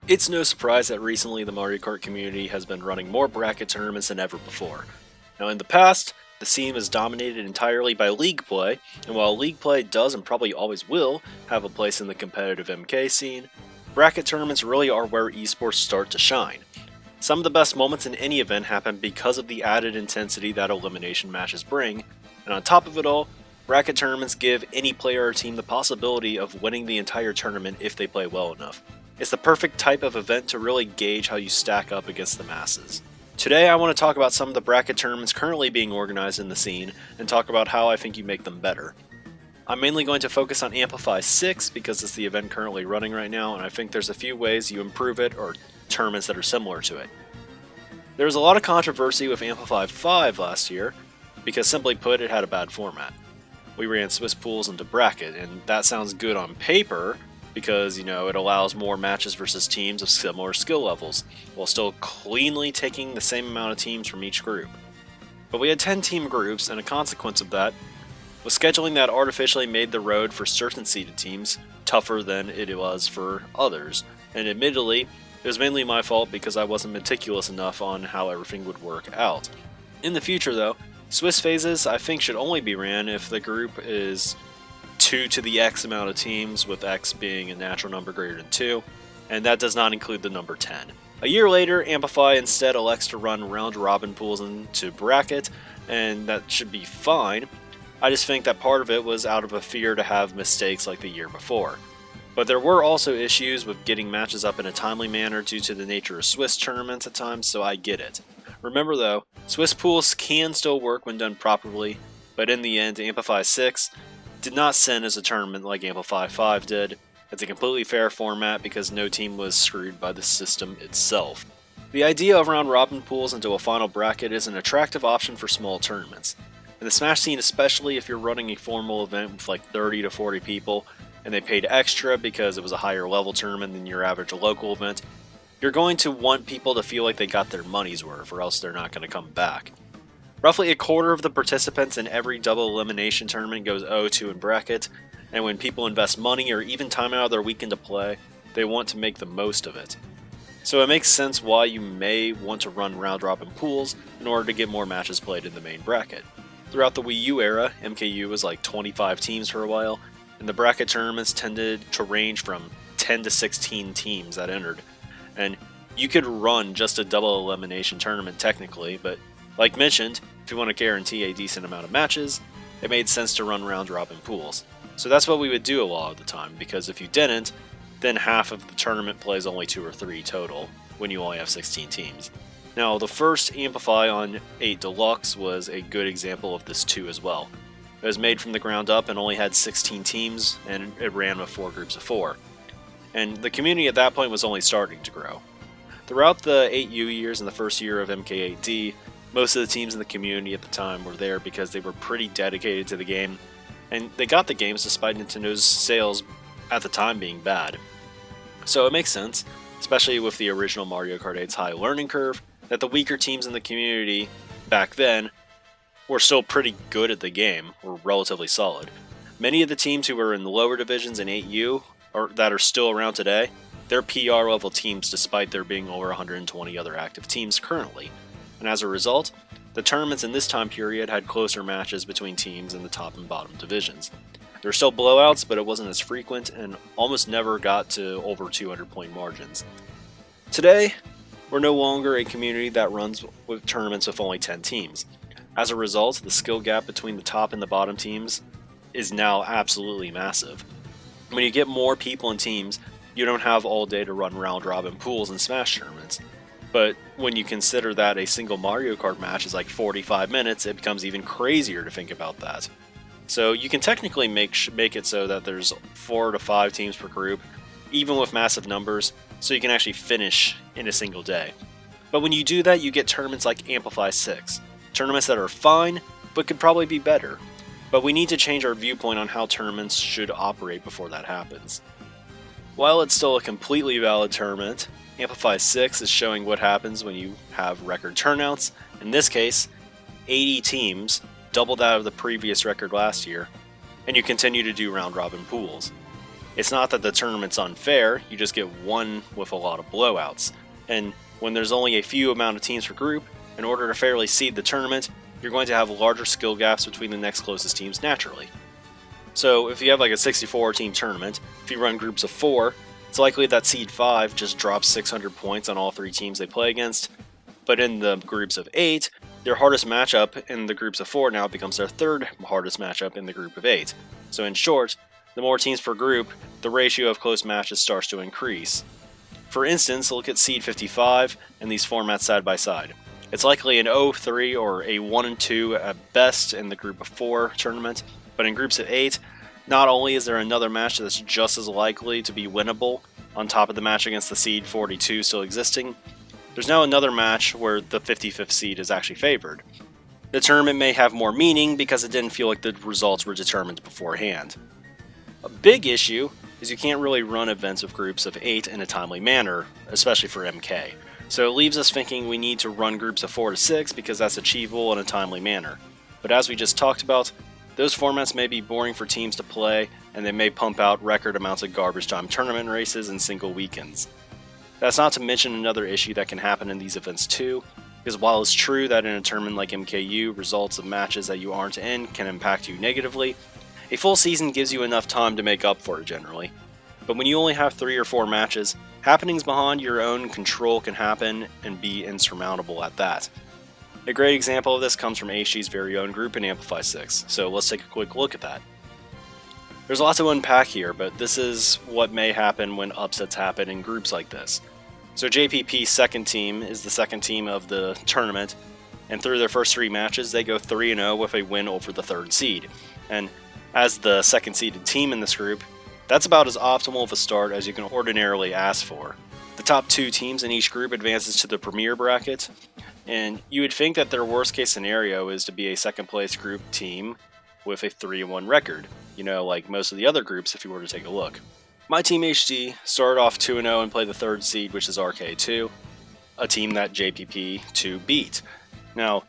It's no surprise that recently the Mario Kart community has been running more bracket tournaments than ever before. Now, in the past, the scene was dominated entirely by League play, and while League play does and probably always will have a place in the competitive MK scene, bracket tournaments really are where esports start to shine. Some of the best moments in any event happen because of the added intensity that elimination matches bring, and on top of it all, bracket tournaments give any player or team the possibility of winning the entire tournament if they play well enough. It's the perfect type of event to really gauge how you stack up against the masses. Today I want to talk about some of the bracket tournaments currently being organized in the scene, and talk about how I think you make them better. I'm mainly going to focus on Amplify 6 because it's the event currently running right now, and I think there's a few ways you improve it or tournaments that are similar to it. There was a lot of controversy with Amplify 5 last year, because simply put, it had a bad format. We ran Swiss pools into bracket, and that sounds good on paper, because, it allows more matches versus teams of similar skill levels, while still cleanly taking the same amount of teams from each group. But we had 10 team groups, and a consequence of that was scheduling that artificially made the road for certain seeded teams tougher than it was for others, and admittedly, it was mainly my fault because I wasn't meticulous enough on how everything would work out. In the future though, Swiss phases I think should only be ran if the group is 2 to the X amount of teams, with X being a natural number greater than 2, and that does not include the number 10. A year later, Amplify instead elects to run round-robin pools into bracket, and that should be fine. I just think that part of it was out of a fear to have mistakes like the year before. But there were also issues with getting matches up in a timely manner due to the nature of Swiss tournaments at times, so I get it. Remember though, Swiss pools can still work when done properly, but in the end, Amplify 6 did not send as a tournament like Amplify 5 did. It's a completely fair format because no team was screwed by the system itself. The idea of round-robin pools into a final bracket is an attractive option for small tournaments. In the Smash scene, especially if you're running a formal event with like 30 to 40 people, and they paid extra because it was a higher level tournament than your average local event, you're going to want people to feel like they got their money's worth, or else they're not going to come back. Roughly a quarter of the participants in every double elimination tournament goes 0-2 in bracket, and when people invest money or even time out of their weekend to play, they want to make the most of it. So it makes sense why you may want to run round-robin pools in order to get more matches played in the main bracket. Throughout the Wii U era, MKU was like 25 teams for a while, and the bracket tournaments tended to range from 10 to 16 teams that entered. And you could run just a double elimination tournament technically, but like mentioned, if you want to guarantee a decent amount of matches, it made sense to run round-robin pools. So that's what we would do a lot of the time, because if you didn't, then half of the tournament plays only 2 or 3 total, when you only have 16 teams. Now, the first Amplify on 8 Deluxe was a good example of this too as well. It was made from the ground up and only had 16 teams, and it ran with 4 groups of 4. And the community at that point was only starting to grow. Throughout the 8U years and the first year of MK8D, most of the teams in the community at the time were there because they were pretty dedicated to the game, and they got the games despite Nintendo's sales at the time being bad. So it makes sense, especially with the original Mario Kart 8's high learning curve, that the weaker teams in the community back then were still pretty good at the game, or relatively solid. Many of the teams who were in the lower divisions in 8U, or that are still around today, they're PR level teams despite there being over 120 other active teams currently. And as a result, the tournaments in this time period had closer matches between teams in the top and bottom divisions. There were still blowouts, but it wasn't as frequent and almost never got to over 200 point margins. Today, we're no longer a community that runs with tournaments with only 10 teams. As a result, the skill gap between the top and the bottom teams is now absolutely massive. When you get more people in teams, you don't have all day to run round-robin pools and Smash tournaments. But when you consider that a single Mario Kart match is like 45 minutes, it becomes even crazier to think about that. So you can technically make it so that there's 4 to 5 teams per group, even with massive numbers, so you can actually finish in a single day. But when you do that, you get tournaments like Amplify 6. Tournaments that are fine, but could probably be better. But we need to change our viewpoint on how tournaments should operate before that happens. While it's still a completely valid tournament, Amplify 6 is showing what happens when you have record turnouts. In this case, 80 teams, double that of the previous record last year, and you continue to do round-robin pools. It's not that the tournament's unfair, you just get one with a lot of blowouts. And when there's only a few amount of teams per group, in order to fairly seed the tournament, you're going to have larger skill gaps between the next closest teams naturally. So if you have like a 64 team tournament, if you run groups of 4, it's likely that seed 5 just drops 600 points on all 3 teams they play against. But in the groups of 8, their hardest matchup in the groups of 4 now becomes their 3rd hardest matchup in the group of 8. So in short, the more teams per group, the ratio of close matches starts to increase. For instance, look at seed 55 and these formats side by side. It's likely an 0-3 or a 1-2 at best in the group of 4 tournament, but in groups of 8, not only is there another match that's just as likely to be winnable, on top of the match against the seed 42 still existing, there's now another match where the 55th seed is actually favored. The tournament may have more meaning because it didn't feel like the results were determined beforehand. A big issue is you can't really run events with groups of 8 in a timely manner, especially for MK. So it leaves us thinking we need to run groups of 4 to 6 because that's achievable in a timely manner. But as we just talked about, those formats may be boring for teams to play, and they may pump out record amounts of garbage time tournament races in single weekends. That's not to mention another issue that can happen in these events too, because while it's true that in a tournament like MKU, results of matches that you aren't in can impact you negatively, a full season gives you enough time to make up for it generally. But when you only have 3 or 4 matches, happenings behind your own control can happen and be insurmountable at that. A great example of this comes from HG's very own group in Amplify 6, so let's take a quick look at that. There's a lot to unpack here, but this is what may happen when upsets happen in groups like this. So JPP's second team is the second team of the tournament, and through their first 3 matches they go 3-0 with a win over the 3rd seed. And as the second seeded team in this group, that's about as optimal of a start as you can ordinarily ask for. The top 2 teams in each group advances to the Premier bracket, and you would think that their worst case scenario is to be a second place group team with a 3-1 record, like most of the other groups if you were to take a look. My team HD started off 2-0 and played the 3rd seed, which is RK2, a team that JPP2 beat. Now,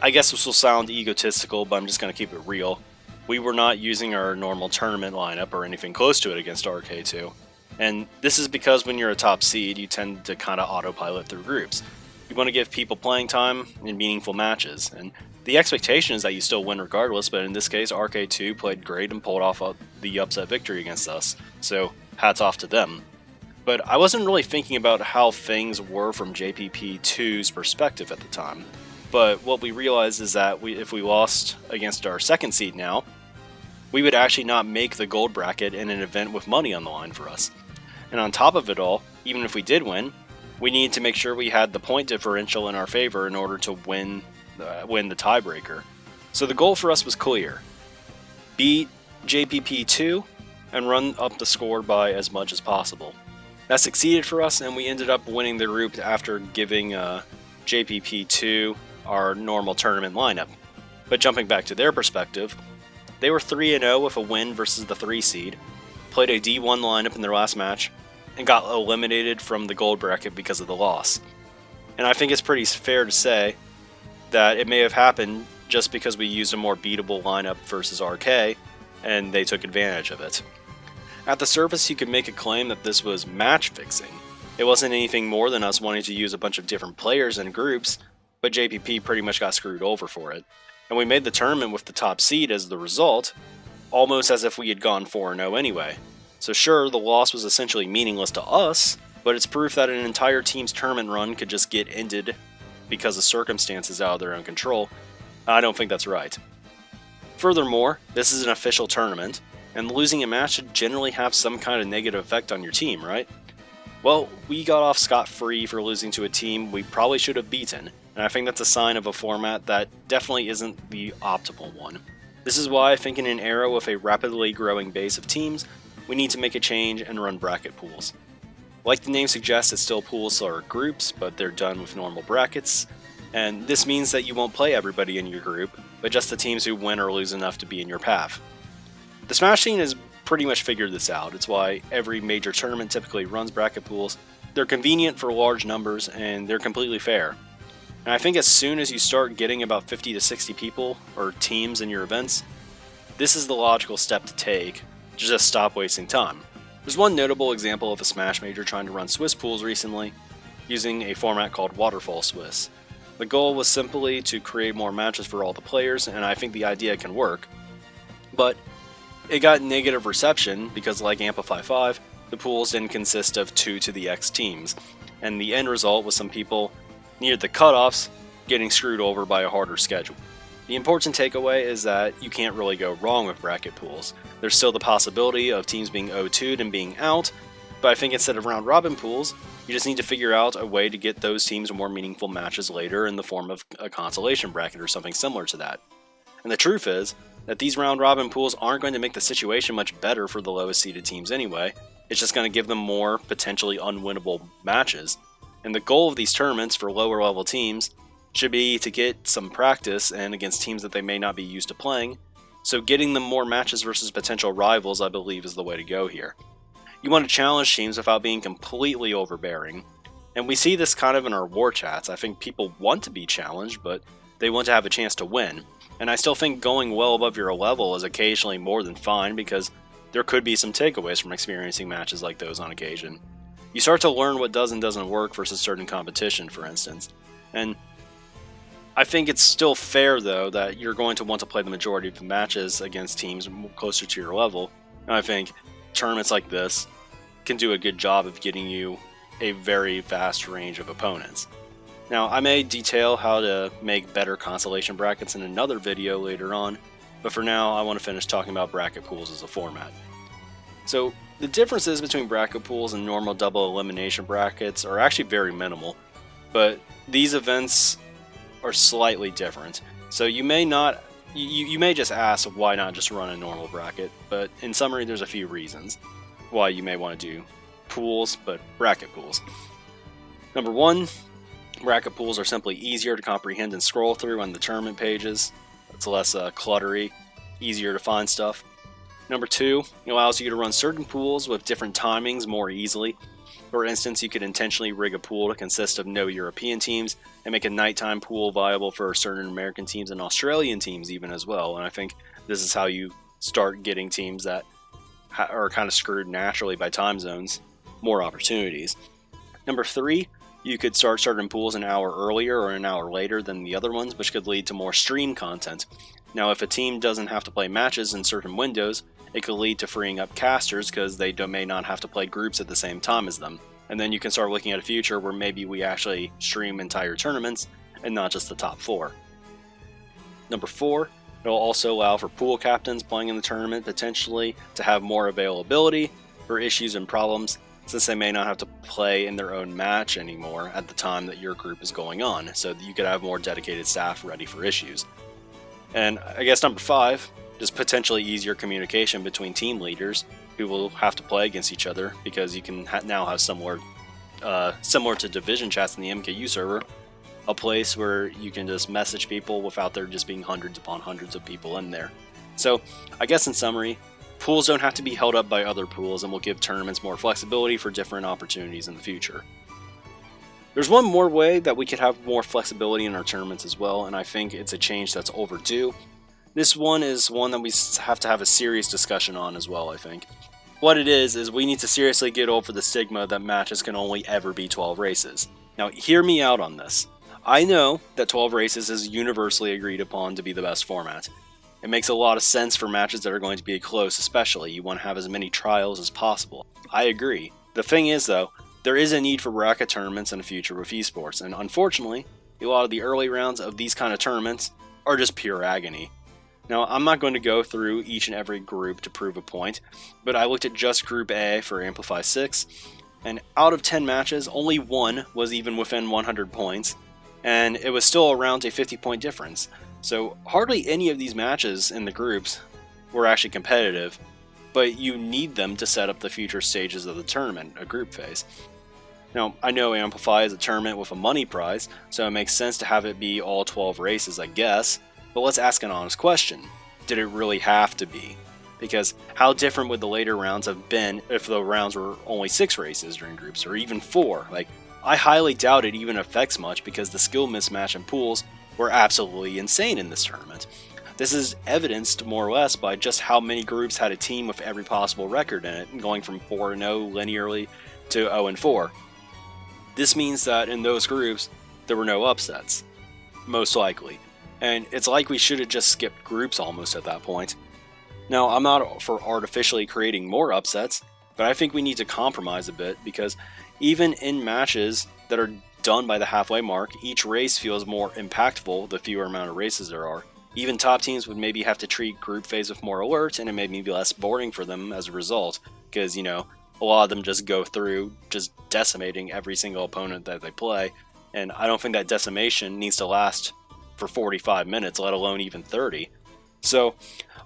I guess this will sound egotistical, but I'm just going to keep it real. We were not using our normal tournament lineup or anything close to it against RK2. And this is because when you're a top seed, you tend to kind of autopilot through groups. You want to give people playing time in meaningful matches, and the expectation is that you still win regardless, but in this case, RK2 played great and pulled off the upset victory against us, so hats off to them. But I wasn't really thinking about how things were from JPP2's perspective at the time. But what we realized is that if we lost against our second seed now, we would actually not make the gold bracket in an event with money on the line for us. And on top of it all, even if we did win, we needed to make sure we had the point differential in our favor in order to win the tiebreaker. So the goal for us was clear. Beat JPP2 and run up the score by as much as possible. That succeeded for us, and we ended up winning the group after giving JPP2 our normal tournament lineup. But jumping back to their perspective, they were 3-0 with a win versus the 3 seed, played a D1 lineup in their last match, and got eliminated from the gold bracket because of the loss. And I think it's pretty fair to say that it may have happened just because we used a more beatable lineup versus RK, and they took advantage of it. At the surface, you could make a claim that this was match fixing. It wasn't anything more than us wanting to use a bunch of different players and groups, but JPP pretty much got screwed over for it. And we made the tournament with the top seed as the result, almost as if we had gone 4-0 anyway. So sure, the loss was essentially meaningless to us, but it's proof that an entire team's tournament run could just get ended because of circumstances out of their own control. I don't think that's right. Furthermore, this is an official tournament, and losing a match should generally have some kind of negative effect on your team, right? Well, we got off scot-free for losing to a team we probably should have beaten, and I think that's a sign of a format that definitely isn't the optimal one. This is why I think in an era with a rapidly growing base of teams, we need to make a change and run bracket pools. Like the name suggests, it's still pools or groups, but they're done with normal brackets, and this means that you won't play everybody in your group, but just the teams who win or lose enough to be in your path. The Smash scene has pretty much figured this out. It's why every major tournament typically runs bracket pools. They're convenient for large numbers, and they're completely fair. And I think as soon as you start getting about 50 to 60 people or teams in your events, this is the logical step to take Just stop wasting time. There's one notable example of a Smash Major trying to run Swiss pools recently, using a format called Waterfall Swiss. The goal was simply to create more matches for all the players, and I think the idea can work. But it got negative reception because, like Amplify 5, the pools didn't consist of 2 to the X teams, and the end result was some people near the cutoffs getting screwed over by a harder schedule. The important takeaway is that you can't really go wrong with bracket pools. There's still the possibility of teams being 0-2'd and being out, but I think instead of round robin pools, you just need to figure out a way to get those teams more meaningful matches later in the form of a consolation bracket or something similar to that. And the truth is that these round robin pools aren't going to make the situation much better for the lowest seeded teams anyway. It's just going to give them more potentially unwinnable matches. And the goal of these tournaments for lower level teams should be to get some practice and against teams that they may not be used to playing, so getting them more matches versus potential rivals I believe is the way to go here. You want to challenge teams without being completely overbearing, and we see this kind of in our war chats. I think people want to be challenged, but they want to have a chance to win, and I still think going well above your level is occasionally more than fine because there could be some takeaways from experiencing matches like those on occasion. You start to learn what does and doesn't work versus certain competition, for instance, and I think it's still fair, though, that you're going to want to play the majority of the matches against teams closer to your level. And I think tournaments like this can do a good job of getting you a very vast range of opponents. Now, I may detail how to make better consolation brackets in another video later on, but for now, I want to finish talking about bracket pools as a format. So, the differences between bracket pools and normal double elimination brackets are actually very minimal, but these events are slightly different. So you may not, you may just ask why not just run a normal bracket, but in summary there's a few reasons why you may want to do pools, but bracket pools. Number one, bracket pools are simply easier to comprehend and scroll through on the tournament pages. It's less cluttery, easier to find stuff. Number two, it allows you to run certain pools with different timings more easily. For instance, you could intentionally rig a pool to consist of no European teams and make a nighttime pool viable for certain American teams and Australian teams even as well. And I think this is how you start getting teams that are kind of screwed naturally by time zones more opportunities. Number three, you could start certain pools an hour earlier or an hour later than the other ones, which could lead to more stream content. Now, if a team doesn't have to play matches in certain windows, it could lead to freeing up casters because they may not have to play groups at the same time as them. And then you can start looking at a future where maybe we actually stream entire tournaments and not just the top 4. Number 4, it will also allow for pool captains playing in the tournament potentially to have more availability for issues and problems, since they may not have to play in their own match anymore at the time that your group is going on, so that you could have more dedicated staff ready for issues. And I guess number 5, just potentially easier communication between team leaders who will have to play against each other, because you can now have similar to division chats in the MKU server, a place where you can just message people without there just being hundreds upon hundreds of people in there. So I guess in summary, pools don't have to be held up by other pools and will give tournaments more flexibility for different opportunities in the future. There's one more way that we could have more flexibility in our tournaments as well, and I think it's a change that's overdue. This one is one that we have to have a serious discussion on as well, I think. What it is we need to seriously get over the stigma that matches can only ever be 12 races. Now, hear me out on this. I know that 12 races is universally agreed upon to be the best format. It makes a lot of sense for matches that are going to be close, especially. You want to have as many trials as possible. I agree. The thing is, though, there is a need for bracket tournaments in the future with esports, and unfortunately, a lot of the early rounds of these kind of tournaments are just pure agony. Now, I'm not going to go through each and every group to prove a point, but I looked at just Group A for Amplify 6, and out of 10 matches, only one was even within 100 points, and it was still around a 50-point difference. So hardly any of these matches in the groups were actually competitive, but you need them to set up the future stages of the tournament, a group phase. Now, I know Amplify is a tournament with a money prize, so it makes sense to have it be all 12 races, I guess. But let's ask an honest question. Did it really have to be? Because how different would the later rounds have been if the rounds were only 6 races during groups, or even 4? I highly doubt it even affects much because the skill mismatch in pools were absolutely insane in this tournament. This is evidenced more or less by just how many groups had a team with every possible record in it, going from 4-0 linearly to 0-4. This means that in those groups, there were no upsets, most likely. And it's like we should have just skipped groups almost at that point. Now, I'm not for artificially creating more upsets, but I think we need to compromise a bit, because even in matches that are done by the halfway mark, each race feels more impactful the fewer amount of races there are. Even top teams would maybe have to treat group phase with more alert, and it may be less boring for them as a result, because, a lot of them just go through just decimating every single opponent that they play, and I don't think that decimation needs to last for 45 minutes, let alone even 30. So,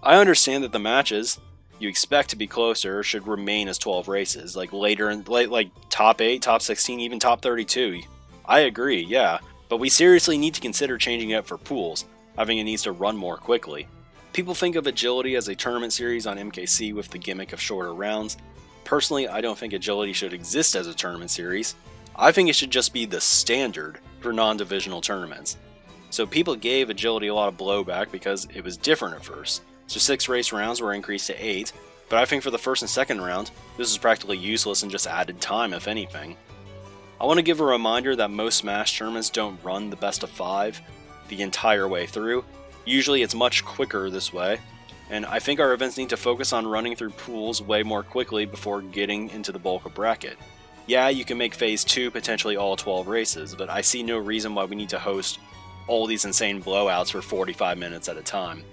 I understand that the matches you expect to be closer should remain as 12 races, like later in like top 8, top 16, even top 32. I agree, yeah, but we seriously need to consider changing it up for pools. I think it needs to run more quickly. People think of agility as a tournament series on MKC with the gimmick of shorter rounds. Personally, I don't think agility should exist as a tournament series. I think it should just be the standard for non-divisional tournaments. So people gave agility a lot of blowback because it was different at first. So 6 race rounds were increased to 8, but I think for the first and second round, this is practically useless and just added time if anything. I want to give a reminder that most Smash tournaments don't run the best of 5 the entire way through. Usually it's much quicker this way, and I think our events need to focus on running through pools way more quickly before getting into the bulk of bracket. Yeah, you can make Phase 2 potentially all 12 races, but I see no reason why we need to host all these insane blowouts for 45 minutes at a time.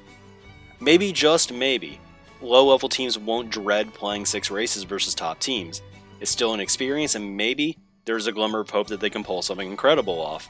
Maybe, just maybe, low-level teams won't dread playing 6 races versus top teams. It's still an experience, and maybe there's a glimmer of hope that they can pull something incredible off.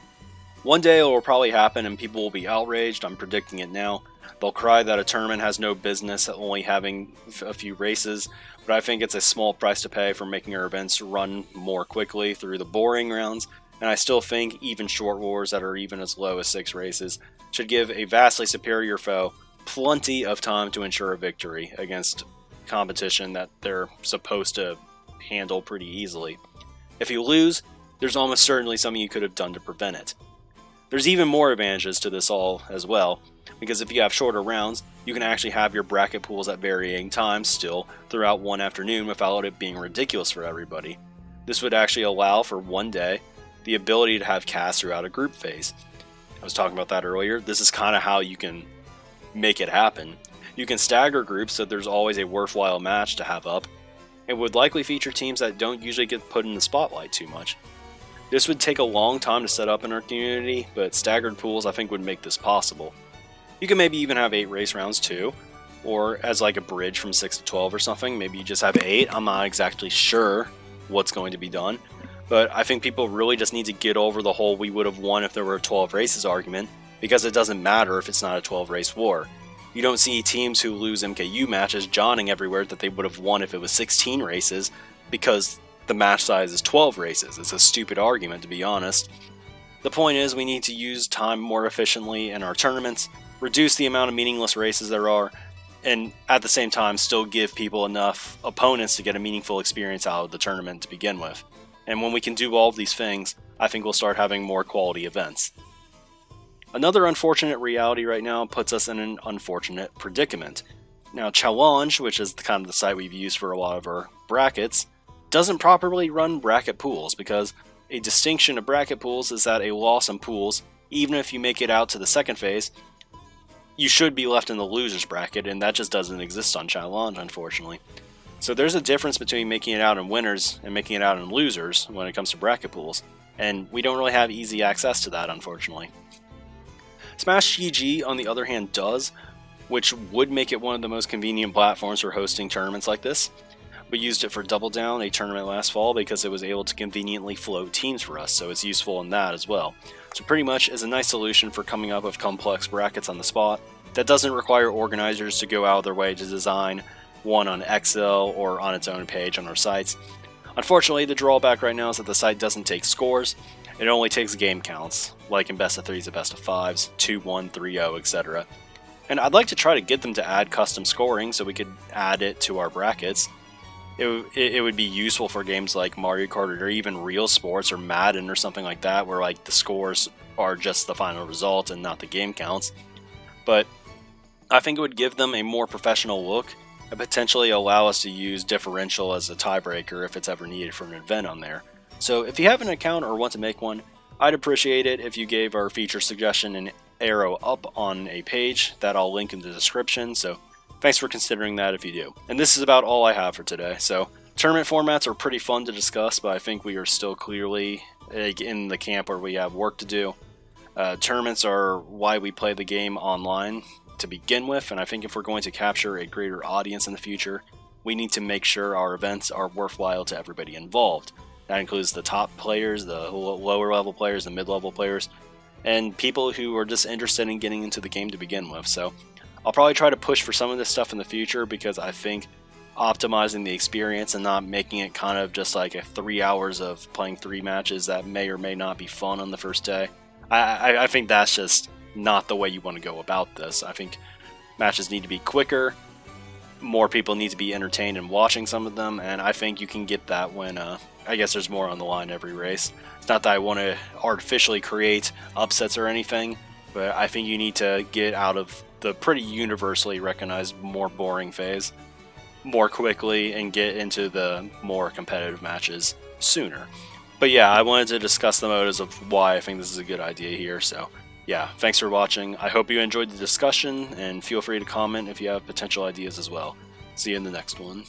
One day it will probably happen and people will be outraged. I'm predicting it now. They'll cry that a tournament has no business only having a few races, but I think it's a small price to pay for making our events run more quickly through the boring rounds, and I still think even short wars that are even as low as 6 races should give a vastly superior foe plenty of time to ensure a victory against competition that they're supposed to handle pretty easily. If you lose, there's almost certainly something you could have done to prevent it. There's even more advantages to this all as well, because if you have shorter rounds, you can actually have your bracket pools at varying times still throughout one afternoon without it being ridiculous for everybody. This would actually allow for one day the ability to have casts throughout a group phase. I was talking about that earlier. This is kind of how you can make it happen. You can stagger groups so there's always a worthwhile match to have up. It would likely feature teams that don't usually get put in the spotlight too much. This would take a long time to set up in our community, but staggered pools I think would make this possible. You can maybe even have 8 race rounds too, or as like a bridge from 6 to 12 or something. Maybe you just have 8. I'm not exactly sure what's going to be done, but I think people really just need to get over the whole we would have won if there were 12 races argument, because it doesn't matter if it's not a 12 race war. You don't see teams who lose MKU matches jawing everywhere that they would have won if it was 16 races, because the match size is 12 races. It's a stupid argument, to be honest. The point is, we need to use time more efficiently in our tournaments, reduce the amount of meaningless races there are, and at the same time still give people enough opponents to get a meaningful experience out of the tournament to begin with. And when we can do all of these things, I think we'll start having more quality events. Another unfortunate reality right now puts us in an unfortunate predicament. Now, Challenge, which is kind of the site we've used for a lot of our brackets, doesn't properly run bracket pools, because a distinction of bracket pools is that a loss in pools, even if you make it out to the second phase, you should be left in the losers bracket, and that just doesn't exist on Challenge, unfortunately. So there's a difference between making it out in winners and making it out in losers when it comes to bracket pools, and we don't really have easy access to that, unfortunately. Smash GG, on the other hand, does, which would make it one of the most convenient platforms for hosting tournaments like this. We used it for Double Down, a tournament last fall, because it was able to conveniently float teams for us, so it's useful in that as well. So pretty much is a nice solution for coming up with complex brackets on the spot that doesn't require organizers to go out of their way to design one on Excel or on its own page on our sites. Unfortunately, the drawback right now is that the site doesn't take scores. It only takes game counts, like in best of 3s and best of 5s, 2-1, 3-0, etc. And I'd like to try to get them to add custom scoring so we could add it to our brackets. It would be useful for games like Mario Kart or even Real Sports or Madden or something like that, where like the scores are just the final result and not the game counts. But I think it would give them a more professional look and potentially allow us to use differential as a tiebreaker if it's ever needed for an event on there. So if you have an account or want to make one, I'd appreciate it if you gave our feature suggestion an arrow up on a page that I'll link in the description, so thanks for considering that if you do. And this is about all I have for today. So tournament formats are pretty fun to discuss, but I think we are still clearly in the camp where we have work to do. Tournaments are why we play the game online to begin with, and I think if we're going to capture a greater audience in the future, we need to make sure our events are worthwhile to everybody involved. That includes the top players, the lower level players, the mid-level players, and people who are just interested in getting into the game to begin with. So I'll probably try to push for some of this stuff in the future, because I think optimizing the experience and not making it kind of just like 3 hours of playing 3 matches that may or may not be fun on the first day, I think that's just not the way you want to go about this. I think matches need to be quicker, more people need to be entertained in watching some of them, and I think you can get that when I guess there's more on the line every race. It's not that I want to artificially create upsets or anything, but I think you need to get out of the pretty universally recognized more boring phase more quickly and get into the more competitive matches sooner. But yeah, I wanted to discuss the motives of why I think this is a good idea here. So yeah, thanks for watching. I hope you enjoyed the discussion, and feel free to comment if you have potential ideas as well. See you in the next one.